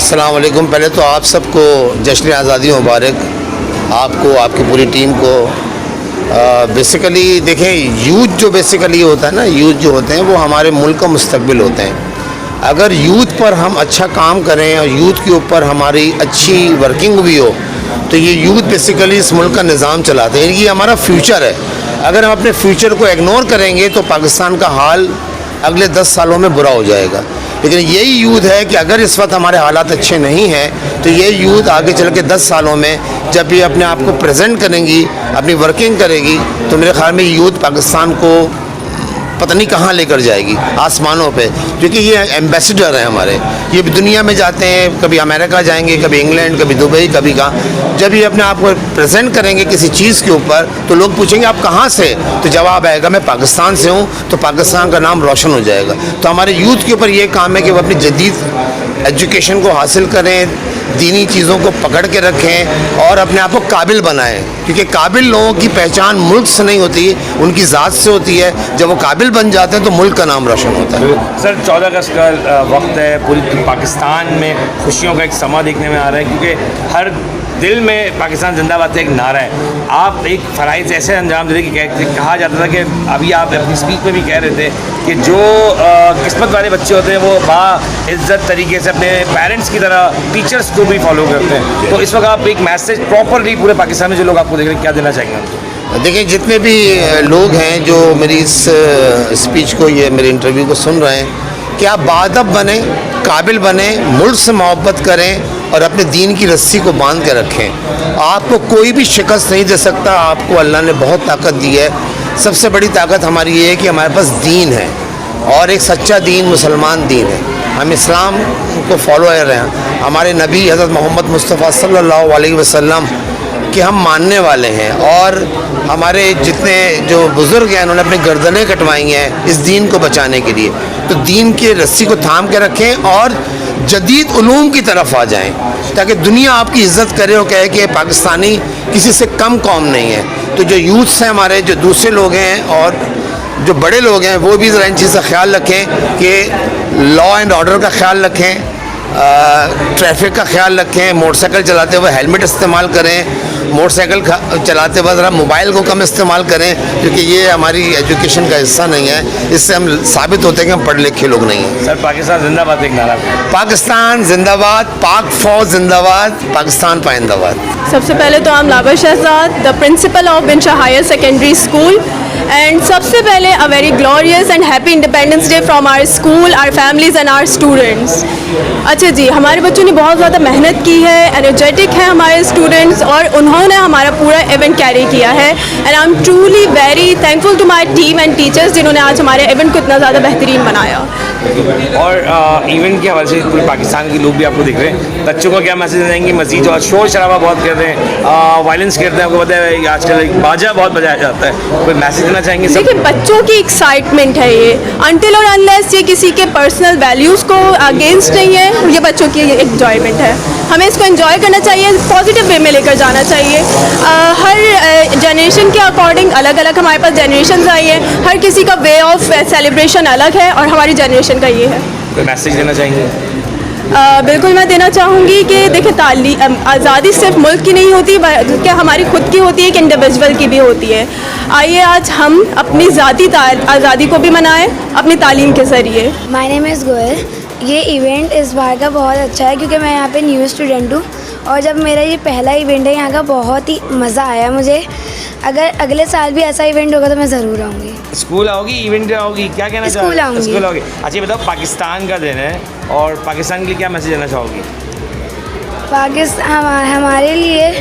अस्सलाम वालेकुम। पहले तो आप सबको जश्न आज़ादी मुबारक, आपको, आपकी पूरी टीम को। बेसिकली देखें, यूथ जो बेसिकली होता है ना, यूथ जो होते हैं वो हमारे मुल्क का मुस्तकबिल होते हैं। अगर यूथ पर हम अच्छा काम करें और यूथ के ऊपर हमारी अच्छी वर्किंग भी हो तो ये यूथ बेसिकली इस मुल्क का निज़ाम चलाते हैं। ये हमारा फ्यूचर है। अगर हम अपने फ्यूचर को इग्नोर करेंगे तो पाकिस्तान का हाल अगले 10 सालों में बुरा हो जाएगा। लेकिन यही यूथ है कि अगर इस वक्त हमारे हालात अच्छे नहीं हैं तो ये यूथ आगे चल के 10 सालों में जब ये अपने आप को प्रेजेंट करेंगी, अपनी वर्किंग करेगी, तो मेरे ख्याल में यूथ पाकिस्तान को पता नहीं कहाँ लेकर जाएगी, आसमानों पे। क्योंकि ये एम्बेसडर हैं हमारे, ये भी दुनिया में जाते हैं, कभी अमेरिका जाएंगे, कभी इंग्लैंड, कभी दुबई, कभी कहाँ। जब ये अपने आप को प्रेजेंट करेंगे किसी चीज़ के ऊपर तो लोग पूछेंगे आप कहाँ से, तो जवाब आएगा मैं पाकिस्तान से हूँ, तो पाकिस्तान का नाम रोशन हो जाएगा। तो हमारे यूथ के ऊपर ये काम है कि वो अपनी जदीद एजुकेशन को हासिल करें, दीनी चीज़ों को पकड़ के रखें और अपने आप को काबिल बनाएं। क्योंकि काबिल लोगों की पहचान मुल्क से नहीं होती, उनकी ज़ात से होती है। जब वो काबिल बन जाते हैं तो मुल्क का नाम रोशन होता है। सर 14 अगस्त का वक्त है, पूरी पाकिस्तान में खुशियों का एक समा देखने में आ रहा है, क्योंकि हर दिल में पाकिस्तान जिंदाबाद का एक नारा है। आप एक फ़राइज़ ऐसे अंजाम दे कि कहा जाता था कि अभी आप अपनी स्पीच में भी कह रहे थे कि जो किस्मत वाले बच्चे होते हैं वो बाइज़्ज़त तरीके से अपने पेरेंट्स की तरह टीचर्स को भी फॉलो करते हैं। तो इस वक्त आप एक मैसेज प्रॉपरली पूरे पाकिस्तान में जो लोग आपको देख रहे हैं क्या देना चाहेंगे उनको? देखिए, जितने भी लोग हैं जो मेरी इस स्पीच को, ये मेरे इंटरव्यू को सुन रहे हैं, कि आप बाअदब बने, काबिल बने, मुल्क से मोहब्बत करें और अपने दीन की रस्सी को बांध के रखें। आपको कोई भी शिकस्त नहीं दे सकता। आपको अल्लाह ने बहुत ताकत दी है। सबसे बड़ी ताकत हमारी ये है कि हमारे पास दीन है और एक सच्चा दीन मुसलमान दीन है। हम इस्लाम को फॉलो कर रहे हैं। हमारे नबी हज़रत मोहम्मद मुस्तफ़ा सल्लल्लाहु अलैहि वसल्लम कि हम मानने वाले हैं, और हमारे जितने जो बुज़ुर्ग हैं उन्होंने अपनी गर्दनें कटवाई हैं इस दीन को बचाने के लिए। तो दीन की रस्सी को थाम के रखें और जदीद उलूम की तरफ आ जाएं, ताकि दुनिया आपकी इज़्ज़त करे और कहे कि पाकिस्तानी किसी से कम कौम नहीं है। तो जो यूथ्स हैं हमारे, जो दूसरे लोग हैं और जो बड़े लोग हैं, वो भी ज़रा इन चीज़ का ख्याल रखें कि लॉ एंड ऑर्डर का ख्याल रखें, ट्रैफिक का ख्याल रखें, मोटरसाइकिल चलाते हुए हेलमेट इस्तेमाल करें, मोटरसाइकिल चलाते वक्त ज़रा मोबाइल को कम इस्तेमाल करें, क्योंकि ये हमारी एजुकेशन का हिस्सा नहीं है। इससे हम साबित होते हैं कि हम पढ़े लिखे लोग नहीं हैं। सर पाकिस्तान जिंदाबाद एक नारा, पाकिस्तान जिंदाबाद, पाक फौज जिंदाबाद, पाकिस्तान पाइंदाबाद। सबसे पहले तो हम लाबा Shahzad, the principal of Binsha higher secondary school, and सबसे पहले a very glorious and happy independence day from our school, our families and our students. अच्छा जी, हमारे बच्चों ने बहुत ज़्यादा मेहनत की है, एनर्जेटिक हैं हमारे स्टूडेंट्स, और उन्होंने हमारा पूरा इवेंट कैरी किया है। And I am truly very thankful to my team and teachers जिन्होंने आज हमारे इवेंट को इतना ज़्यादा बेहतरीन बनाया। और इवेंट के हवाले से पूरे पाकिस्तान के लोग भी आपको देख रहे हैं, बच्चों को क्या मैसेज देंगे? मस्जिद जो शोर शराबा बहुत करते हैं, वायलेंस करते हैं, आपको पता है आजकल बाजा बहुत बजाया जाता है, कोई मैसेज देना चाहेंगे? देखिए, बच्चों की एक्साइटमेंट है ये, अनटिल और अनलेस ये किसी के पर्सनल वैल्यूज़ को अगेंस्ट नहीं है, ये बच्चों की एंजॉयमेंट है। हमें इसको एंजॉय करना चाहिए, पॉजिटिव वे में लेकर जाना चाहिए। हर जनरेशन के अकॉर्डिंग अलग अलग हमारे पास जनरेशन आई है, हर किसी का वे ऑफ सेलिब्रेशन अलग है और हमारी जनरेशन का ये है। कोई मैसेज देना चाहेंगे? बिल्कुल, मैं देना चाहूँगी कि देखिए, आज़ादी सिर्फ मुल्क की नहीं होती बल्कि हमारी खुद की होती है, कि इंडिविजुअल की भी होती है। आइए आज हम अपनी ज़ाती आज़ादी को भी मनाएं अपनी तालीम के ज़रिए। My name is Goyal. ये इवेंट इस बार का बहुत अच्छा है क्योंकि मैं यहाँ पे न्यू स्टूडेंट हूँ, और जब मेरा ये पहला इवेंट है यहाँ का, बहुत ही मज़ा आया मुझे। अगर अगले साल भी ऐसा इवेंट होगा तो मैं ज़रूर आऊँगी। स्कूल आओगी, इवेंट आओगी, क्या कहना चाहोगी? स्कूल आऊँगी। स्कूल आओगी। अच्छा, बताओ, पाकिस्तान का दिन है और पाकिस्तान के लिए क्या मैसेज देना चाहोगी? पाकिस्तान हमारे लिए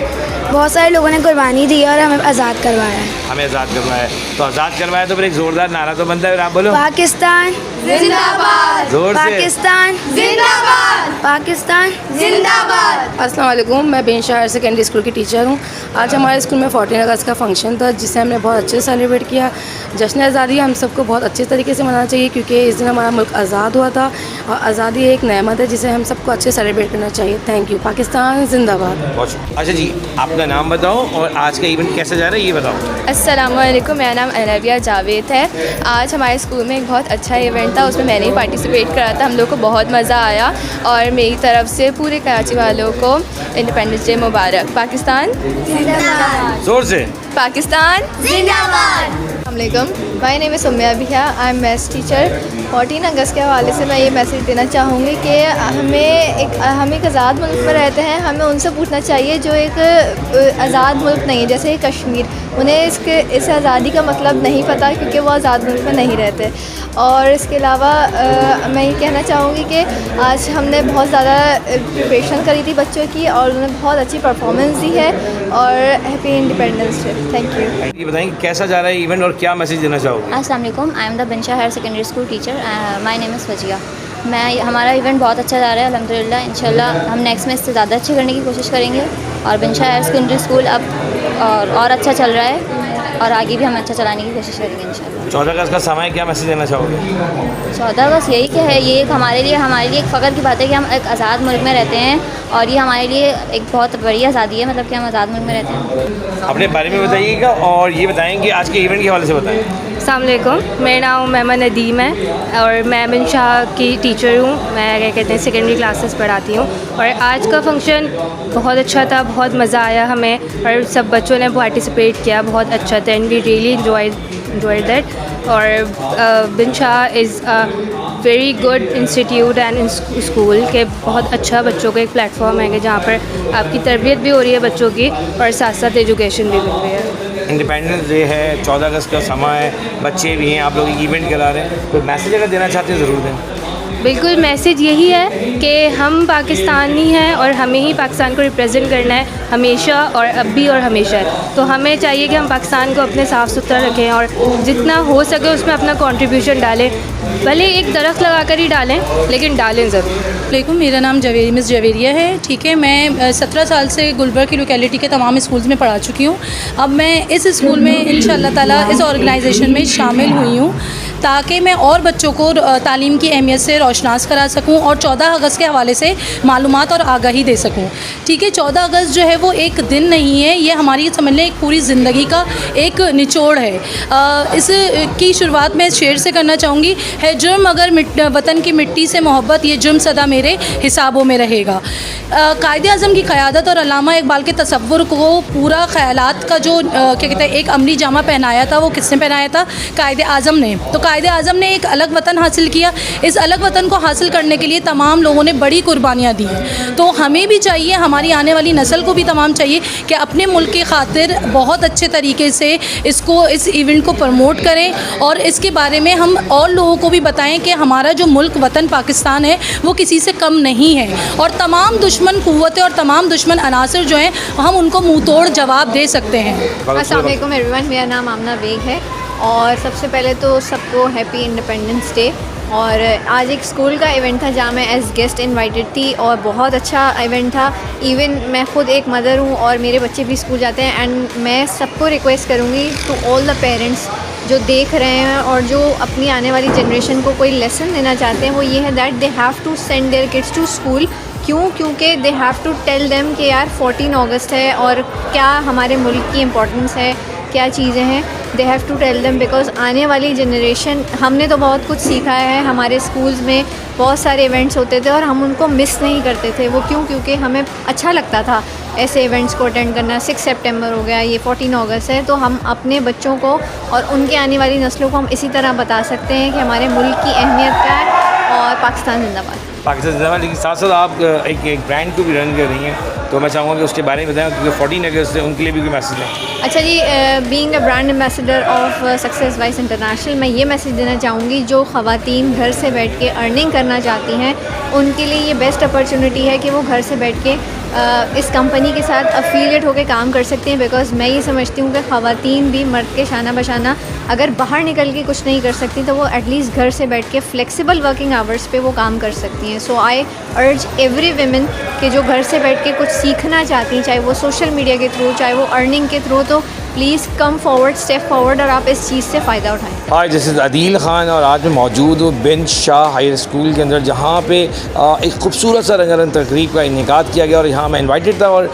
बहुत सारे लोगों ने कुर्बानी दी है और हमें आज़ाद करवाया है। हमें आज़ाद करवाया है, तो आज़ाद करवाया तो फिर एक ज़ोरदार नारा तो बनता है, आप बोलो। पाकिस्तान जिंदाबाद, जोर से। पाकिस्तान जिंदाबाद, पाकिस्तान जिंदाबाद। अस्सलाम वालेकुम, मैं बिनशा हायर सेकेंडरी स्कूल की टीचर हूँ। आज हमारे स्कूल में 14 अगस्त का फंक्शन था, जिसे हमने बहुत अच्छे से सेलिब्रेट किया। जश्न आज़ादी हम सबको बहुत अच्छे तरीके से मनाना चाहिए, क्योंकि इस दिन हमारा मुल्क आज़ाद हुआ था, और आज़ादी एक नेमत है जिसे हम सबको अच्छे से सेलिब्रेट करना चाहिए। Thank you. पाकिस्तान जिंदाबाद। अच्छा जी, आप अपना नाम बताओ और आज का इवेंट कैसे जा रहा है ये बताओ। अस्सलामुअलैकुम, मेरा नाम अनविया जावेद है। आज हमारे स्कूल में एक बहुत अच्छा इवेंट था, उसमें मैंने ही पार्टिसिपेट करा था। हम लोग को बहुत मज़ा आया और मेरी तरफ से पूरे कराची वालों को इंडिपेंडेंस डे मुबारक। पाकिस्तान जिंदाबाद। जोर से पाकिस्तान जिंदाबाद। अस्सलामुअलैकुम, माय नेम इज़ उम्मिया बिया, आई एम मैथ्स टीचर। 14 अगस्त के हवाले से मैं ये मैसेज देना चाहूँगी कि हम एक आज़ाद मुल्क में रहते हैं, हमें उनसे पूछना चाहिए जो एक आज़ाद मुल्क नहीं है, जैसे कश्मीर। उन्हें इस आज़ादी का मतलब नहीं पता क्योंकि वो आज़ाद मुल्क में नहीं रहते। और इसके अलावा मैं ये कहना चाहूँगी कि आज हमने बहुत ज़्यादा प्रिपरेशन करी थी बच्चों की और उन्होंने बहुत अच्छी परफॉर्मेंस दी है। और happy independence day. Thank you. ये बताएंगे कैसा जा रहा है इवेंट और क्या मैसेज देना चाहोगे। अस्सलाम वालेकुम, I am the Binsha higher secondary school teacher. My name is Fazia. हमारा इवेंट बहुत अच्छा जा रहा है अल्हम्दुलिल्लाह। इंशाल्लाह हम नेक्स्ट में इससे ज़्यादा अच्छे करने की कोशिश करेंगे और बिनशा हायर सेकेंडरी स्कूल अब और अच्छा चल रहा है और आगे भी हम अच्छा चलाने की कोशिश करेंगे इंशाल्लाह। 14 अगस्त का समय क्या मैसेज देना चाहोगे। 14 अगस्त यही क्या है, ये एक हमारे लिए एक फ़ख्र की बात है कि हम एक आज़ाद मुल्क में रहते हैं और ये हमारे लिए एक बहुत बड़ी आज़ादी है, मतलब कि हम आज़ाद मुल्क में रहते हैं। अपने बारे में बताइएगा और ये बताएंगे आज के इवेंट के हवाले से बताएं। अस्सलाम वालेकुम, मेरा नाम मेमन नदीम है और मैं बिनशा की टीचर हूँ। मैं क्या कहते हैं सेकेंडरी क्लासेस पढ़ाती हूँ और आज का फंक्शन बहुत अच्छा था, बहुत मज़ा आया हमें और सब बच्चों ने पार्टिसिपेट किया, बहुत अच्छा था and we really enjoyed that. और Binsha is a very good institute and school के बहुत अच्छा बच्चों का एक प्लेटफॉर्म है कि जहाँ पर आपकी तरबियत भी हो रही है बच्चों की और साथ साथ एजुकेशन भी मिल रही है। इंडिपेंडेंस डे है, 14 अगस्त का समय है, बच्चे भी हैं, आप लोग एक इवेंट करा रहे हैं, कोई मैसेज अगर देना चाहते हैं ज़रूर दें। बिल्कुल, मैसेज यही है कि हम पाकिस्तानी हैं और हमें ही पाकिस्तान को रिप्रेजेंट करना है हमेशा और अब भी और हमेशा। तो हमें चाहिए कि हम पाकिस्तान को अपने साफ़ सुथरा रखें और जितना हो सके उसमें अपना कंट्रीब्यूशन डालें, भले एक दरख्त लगा कर ही डालें लेकिन डालें ज़रूर। वालेकुम, मेरा नाम मिस जवेरिया है। ठीक है, मैं 17 साल से गुलबर्ग की लोकेलिटी के तमाम स्कूल्स में पढ़ा चुकी हूँ। अब मैं इस स्कूल में इंशाअल्लाह ताला इस ऑर्गेनाइजेशन में शामिल हुई हूँ ताकि मैं और बच्चों को तालीम की अहमियत से रोशनास करा सकूं और 14 अगस्त के हवाले से मालूमात और आगाही दे सकूं। ठीक है, 14 अगस्त जो है वो एक दिन नहीं है, ये हमारी समझ लें एक पूरी ज़िंदगी का एक निचोड़ है। इस की शुरुआत मैं शेर से करना चाहूँगी, है जुर्म अगर वतन की मिट्टी से मोहब्बत, ये जुर्म सदा मेरे हिसाबों में रहेगा। कायदे आज़म की क़यादत और अल्लामा इकबाल के तसव्वुर को पूरा ख़यालात का जो क्या कहते हैं एक अमली जामा पहनाया था, वो किसने पहनाया था? कायदे आज़म ने। तो कायदे आज़म ने एक अलग वतन हासिल किया। इस अलग वतन को हासिल करने के लिए तमाम लोगों ने बड़ी कुर्बानियाँ दी। तो हमें भी चाहिए, हमारी आने वाली नस्ल को भी तमाम चाहिए कि अपने मुल्क की खातिर बहुत अच्छे तरीके से इस इवेंट को प्रमोट करें और इसके बारे में हम और लोगों को भी बताएं कि हमारा जो मुल्क वतन पाकिस्तान है वो किसी से कम नहीं है और तमाम दुश्मन क़ुव्वतें और तमाम दुश्मन अनासर जो हैं हम उनको मुँह तोड़ जवाब दे सकते हैं। अस्सलाम वालेकुम एवरीवन, मेरा नाम आमना बेग है और सबसे पहले तो सबको हैप्पी इंडिपेंडेंस डे। और आज एक स्कूल का इवेंट था जहाँ मैं एज गेस्ट इनवाइटेड थी और बहुत अच्छा इवेंट था। इवन मैं ख़ुद एक मदर हूँ और मेरे बच्चे भी स्कूल जाते हैं एंड मैं सबको रिक्वेस्ट करूँगी टू ऑल द पेरेंट्स जो देख रहे हैं और जो अपनी आने वाली जनरेशन को कोई लेसन देना चाहते हैं, वो ये है that they have to send their kids to school. क्योंकि they have to tell them कि यार 14 अगस्त है और क्या हमारे मुल्क की इम्पोर्टेंस है, क्या चीज़ें हैं। They have to tell them because आने वाली जनरेशन, हमने तो बहुत कुछ सीखा है, हमारे स्कूल्स में बहुत सारे इवेंट्स होते थे और हम उनको मिस नहीं करते थे। वो क्योंकि हमें अच्छा लगता था ऐसे इवेंट्स को अटेंड करना। 6 सितंबर हो गया, ये 14 अगस्त है, तो हम अपने बच्चों को और उनके आने वाली नस्लों को हम इसी तरह बता सकते हैं कि हमारे मुल्क की अहमियत क्या है और पाकिस्तान जिंदाबाद। पाकिस्तान जिंदाबाद। लेकिन साथ साथ आप एक ब्रांड को भी रन कर रही हैं, तो मैं चाहूँगा कि उसके बारे में बताएं क्योंकि 14 अगस्त है, उनके लिए भी कोई मैसेज है। अच्छा जी, being a brand ambassador of Success Wise International, मैं ये मैसेज देना चाहूँगी जो ख़वातीन घर से बैठ के अर्निंग करना चाहती हैं उनके लिए ये बेस्ट अपॉर्चुनिटी है कि वो घर से बैठ के इस कंपनी के साथ अफिलिएट होकर काम कर सकती हैं। बिकॉज़ मैं ये समझती हूँ कि ख़वातीन भी मर्द के शाना बशाना अगर बाहर निकल के कुछ नहीं कर सकती तो वो एटलीस्ट घर से बैठ के फ्लेक्सिबल वर्किंग आवर्स पे वो काम कर सकती हैं। सो आई अर्ज एवरी वीमेन कि जो घर से बैठ के कुछ सीखना चाहती हैं, चाहे वो सोशल मीडिया के थ्रू, चाहे वो अर्निंग के थ्रू, तो please come forward, step forward और आप इस चीज़ से फ़ायदा उठाएं। हाय, दिस इज़ अदील ख़ान और आज मैं मौजूद हूँ बिन शाह हाई स्कूल के अंदर, जहाँ पे एक खूबसूरत सा रंगारंग तकरीब का इनेकाद किया गया और यहाँ मैं इनवाइटेड था। और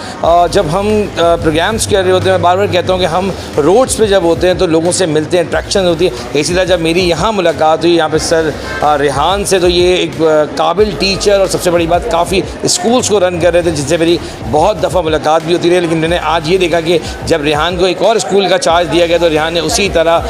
जब हम प्रोग्राम्स कर रहे होते हैं, मैं बार बार कहता हूँ कि हम रोड्स पे जब होते हैं तो लोगों से मिलते हैं, इंट्रैक्शन होती है। इसी तरह जब मेरी यहाँ मुलाकात हुई यहाँ पे सर रेहान से, तो ये एक काबिल टीचर और सबसे बड़ी बात काफ़ी स्कूल्स को रन कर रहे थे, जिससे मेरी बहुत दफ़ा मुलाकात भी होती रही। लेकिन मैंने आज ये देखा कि जब रेहान को एक और स्कूल का चार्ज दिया गया तो रेहान ने उसी तरह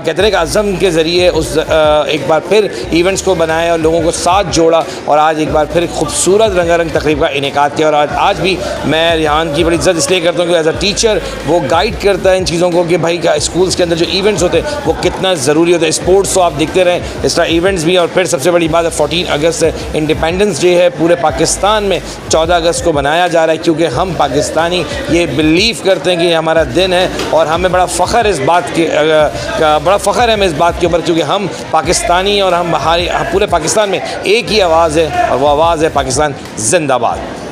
कहते हैं कि अज़म के ज़रिए एक बार फिर इवेंट्स को बनाया और लोगों को साथ जोड़ा और आज एक बार फिर खूबसूरत रंगारंग तकरीब का इनेकाद किया। और आज भी मैं रेहान की बड़ी इज़्ज़त इसलिए करता हूँ कि एज अ टीचर वो गाइड करता है इन चीज़ों को कि भाई क्या स्कूल्स के अंदर जो इवेंट्स होते हैं वो कितना ज़रूरी होता है। स्पोर्ट्स तो आप देखते रहें, इस तरह इवेंट्स भी। और फिर सबसे बड़ी बात है 14 अगस्त से इंडिपेंडेंस डे है, पूरे पाकिस्तान में 14 अगस्त को मनाया जा रहा है, क्योंकि हम पाकिस्तानी ये बिलीव करते हैं कि ये हमारा दिन है और हमें बड़ा फ़ख्र है इस बात के ऊपर, क्योंकि हम पाकिस्तानी और हम पूरे पाकिस्तान में एक ही आवाज़ है और वो आवाज़ है पाकिस्तान जिंदाबाद।